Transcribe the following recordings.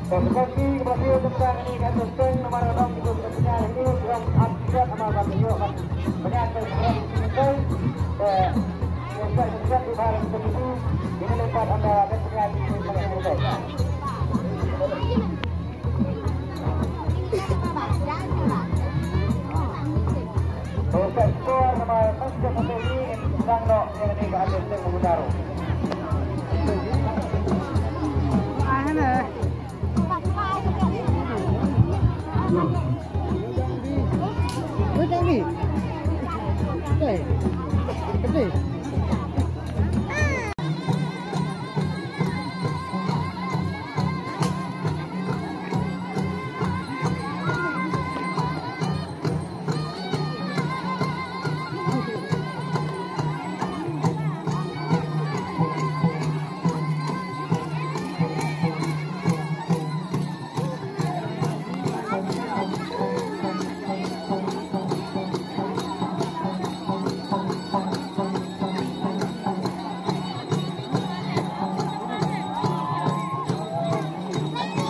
Konsekuensi keberhasilan tentang ini kan tentang nomor 6 itu sebenarnya ini yang aktif sama kan menunjukkan penyakit yang penting yang saya di hari itu ini lepas anda dan penyakit yang penting. Proses skor nomor 1 ini sedang dok yang ini ke atas yang memutaru.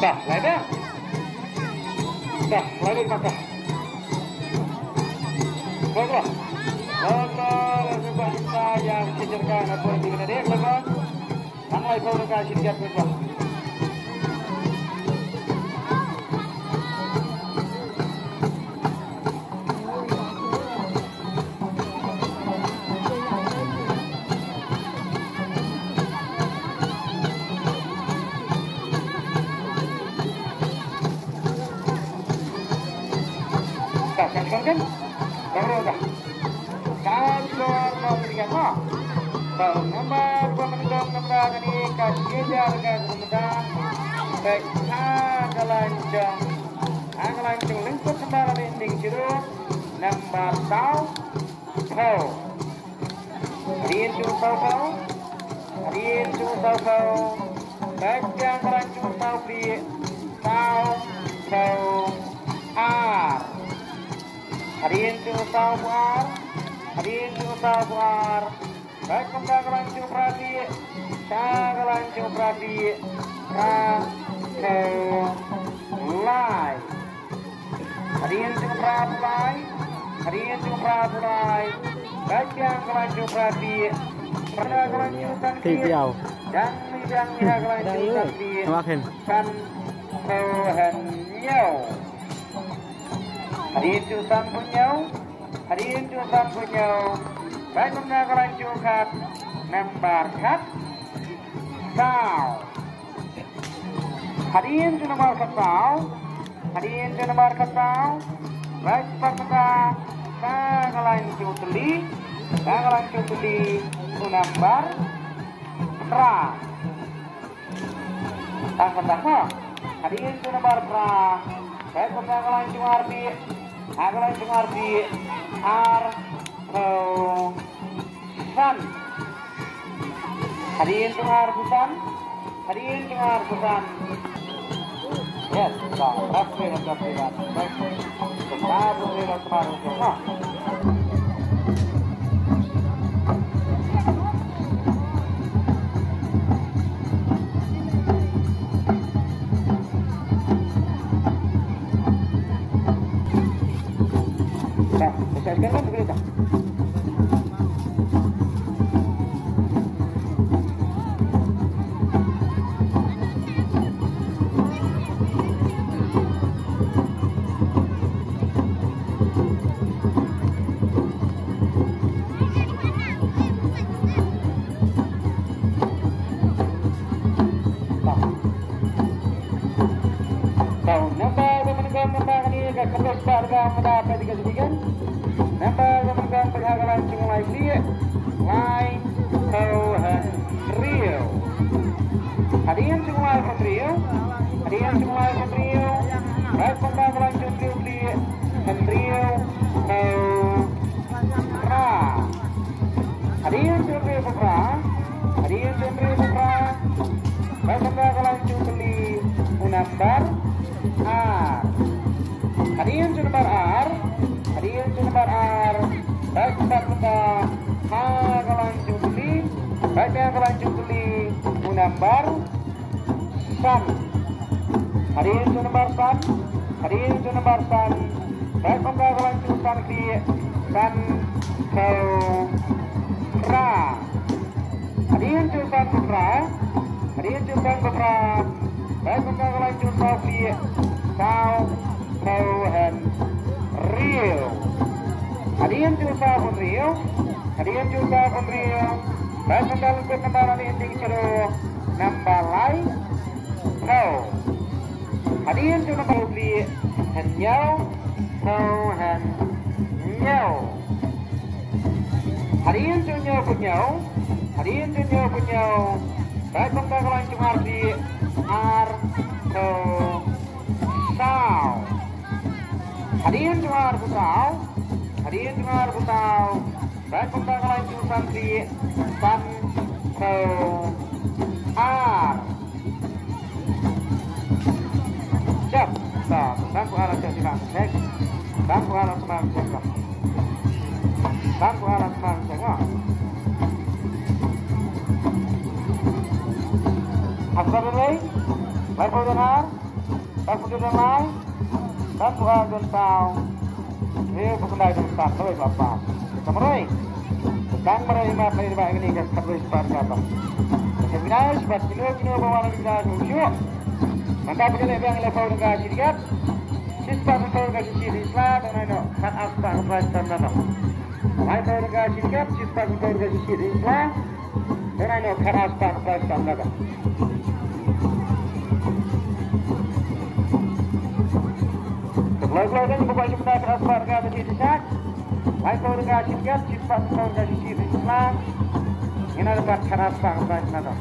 Dah, lain makan. Baiklah. Baiklah, kita yang kejarkan apa yang kita dia, baiklah. Tangai kau nak kasih dia baiklah. Kan baru dah kalau berikan mah baru nomor pemenang nomor ini kasih jaga kemudian baik agalancang lengkap sembarang ending jeruk nomor tahu rindu tahu baik yang rancung tahu Hadirin tahu buar, baik kembang lancung perhati, lancung perhati, mulai. Hadirin mulai, baik yang lancung perhati, pada kelanjutan dan bidangnya kelanjutan kan kehenyo. Hadirin jutaan punyau, baik mendengar lanjukan, nembarkan, kau. Hadirin nomor ketau, baik peserta, lanjut beli, nambar, terang. Tang-tang, hadirin nomor terang, baik peserta lanjut arti. Agalancung arti san. Hadirin dengar pesan. Yes, rapi. Kita berilah separuh semua. Sekarang begitu. Tahun nambah ini kekerja harga mendapat dikasihkan. Nampak pemegang berharga langsung lagi lain Tuhan Rio. Hadirin semua Rio, baik pemegang langsung Rio Ra. Hadirin semua Ra, number R. Hadirin nomor R. Hadirin nomor R. Baik kita hagalanjut beli. Baik hagalanjut beli. Number Sun. Hadirin nomor Sun. Hadirin nomor Sun. Baik hagalanjut Sun di Sun Ra. Hadirin Sun Ra. Hadirin Sun Ra. Baik hagalanjut Sun di South Cohen Rio. Hadirin Jusa pun Rio. Hadirin Jusa pun Rio. Baik mendalam kendaraan ini kecil nambah lain. Kau. Hadirin Jusa pun beli henyau. Kau henyau. Hadirin Jusa pun nyau. Hadirin Jusa pun nyau. Baik mendalam cuma di R. Kau. Sao. Hadirin dengar tahu. Hadirin dengar tahu. Baik kita kelanjutan di San R. Siap. Bangku arah silang. Next. Bangku arah selang silang. Bangku arah selang silang. Apa boleh? Baik dengar. Bangku dengar. Bangku agen tahu. Ini bukan dari tempat terus apa? Kemudian, sedang menerima penerima ini ke terus berkata. Sebenarnya sebab kilo bawa lagi dah muncul. Maka begini yang level dengan syarikat. Sistem level dengan syarikat dan itu kan apa kepastian mana? Level dengan syarikat, sistem level dengan syarikat dan itu kan apa kepastian mana? Lagu-lagu yang bukan cuma transfer ke syarikat, lagu dengan syarikat, sistem level dengan syarikat ini adalah kan apa kepastian mana?